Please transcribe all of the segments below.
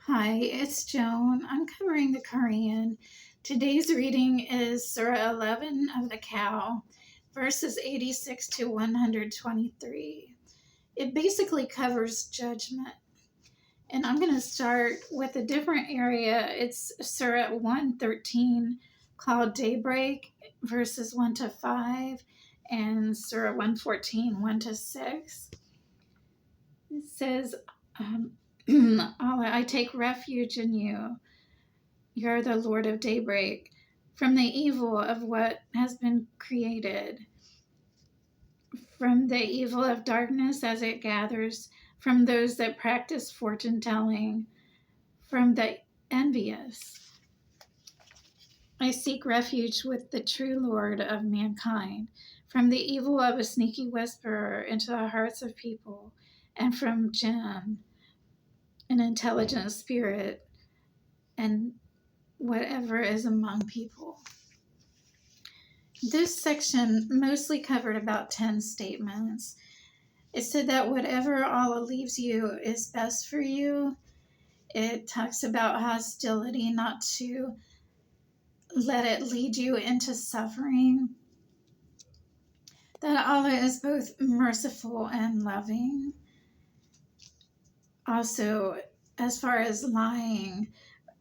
Hi, it's Joan. I'm covering the Quran. Today's reading is Surah 11 of the Cow, verses 86 to 123. It basically covers judgment. And I'm going to start with a different area. It's Surah 113 called Daybreak, verses 1 to 5, and Surah 114, 1 to 6. It says, Allah, I take refuge in you. You're the Lord of daybreak, from the evil of what has been created, from the evil of darkness as it gathers, from those that practice fortune telling, from the envious. I seek refuge with the true Lord of mankind, from the evil of a sneaky whisperer into the hearts of people, and from jinn, an intelligent spirit, and whatever is among people. This section mostly covered about 10 statements. It said that whatever Allah leaves you is best for you. It talks about hostility, not to let it lead you into suffering. That Allah is both merciful and loving. Also, as far as lying,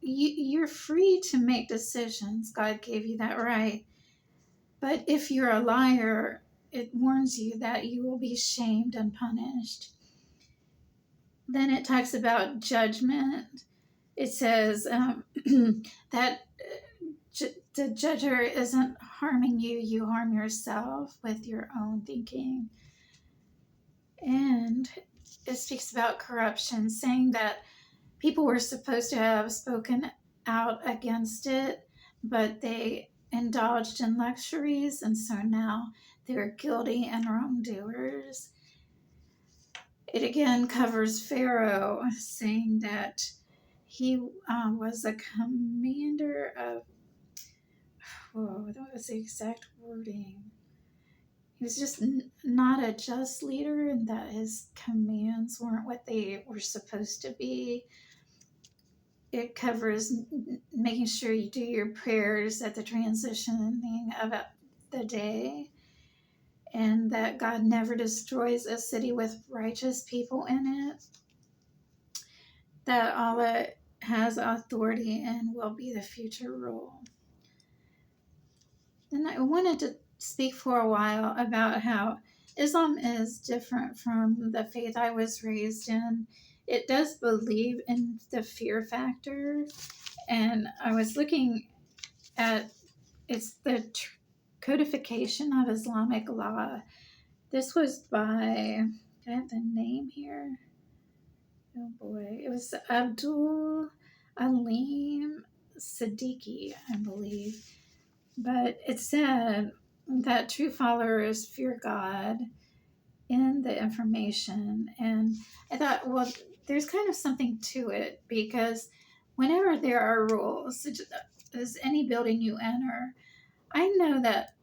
you're free to make decisions. God gave you that right. But if you're a liar, it warns you that you will be shamed and punished. Then it talks about judgment. It says that the judger isn't harming you, you harm yourself with your own thinking. And it speaks about corruption, saying that people were supposed to have spoken out against it, but they indulged in luxuries, and so now they're guilty and wrongdoers. It again covers Pharaoh, saying that he was a commander of, that was the exact wording. He was just not a just leader, and that his commands weren't what they were supposed to be. It covers making sure you do your prayers at the transitioning of the day, and that God never destroys a city with righteous people in it, that Allah has authority and will be the future rule. Then I wanted to speak for a while about how Islam is different from the faith I was raised in. It does believe in the fear factor, and I was looking at it's the Codification of Islamic Law. This was by, I have the name here. Oh boy, it was Abdul Alim Siddiqui, I believe. But it said that true followers fear God in the information. And I thought, well, there's kind of something to it, because whenever there are rules, as any building you enter, I know that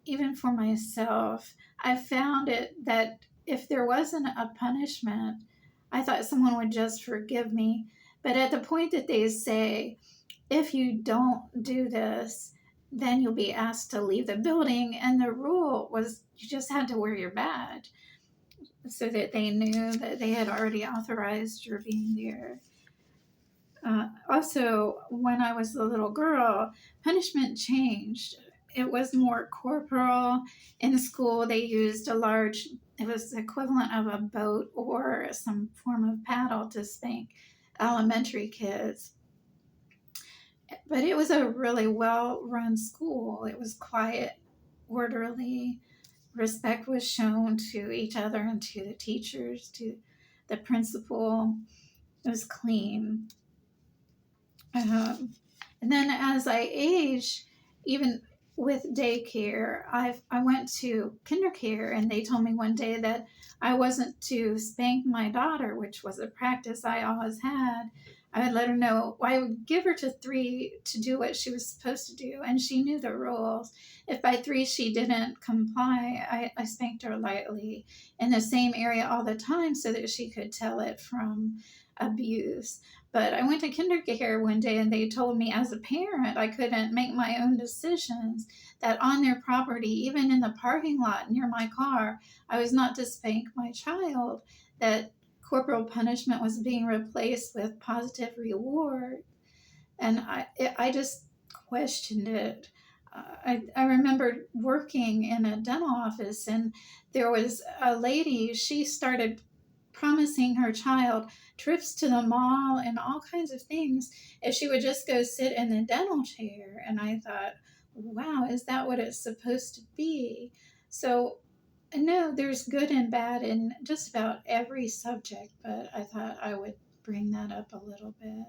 even for myself, I found it that if there wasn't a punishment, I thought someone would just forgive me. But at the point that they say, if you don't do this, then you'll be asked to leave the building. And the rule was you just had to wear your badge so that they knew that they had already authorized your being there. Also, when I was a little girl, punishment changed. It was more corporal. In school, they used it was the equivalent of a boat or some form of paddle to spank elementary kids. But it was a really well-run school. It was quiet, orderly. Respect was shown to each other and to the teachers, to the principal. It was clean. And then as I aged, even with daycare, I went to kindercare, and they told me one day that I wasn't to spank my daughter, which was a practice I always had. I would let her know, well, I would give her to 3 to do what she was supposed to do, and she knew the rules. If by 3 she didn't comply, I spanked her lightly in the same area all the time so that she could tell it from abuse. But I went to kindergarten one day and they told me as a parent I couldn't make my own decisions, that on their property, even in the parking lot near my car, I was not to spank my child, that corporal punishment was being replaced with positive reward. And I just questioned it. I remember working in a dental office, and there was a lady, she started promising her child trips to the mall and all kinds of things if she would just go sit in the dental chair. And I thought, wow, is that what it's supposed to be? So, no, there's good and bad in just about every subject, but I thought I would bring that up a little bit.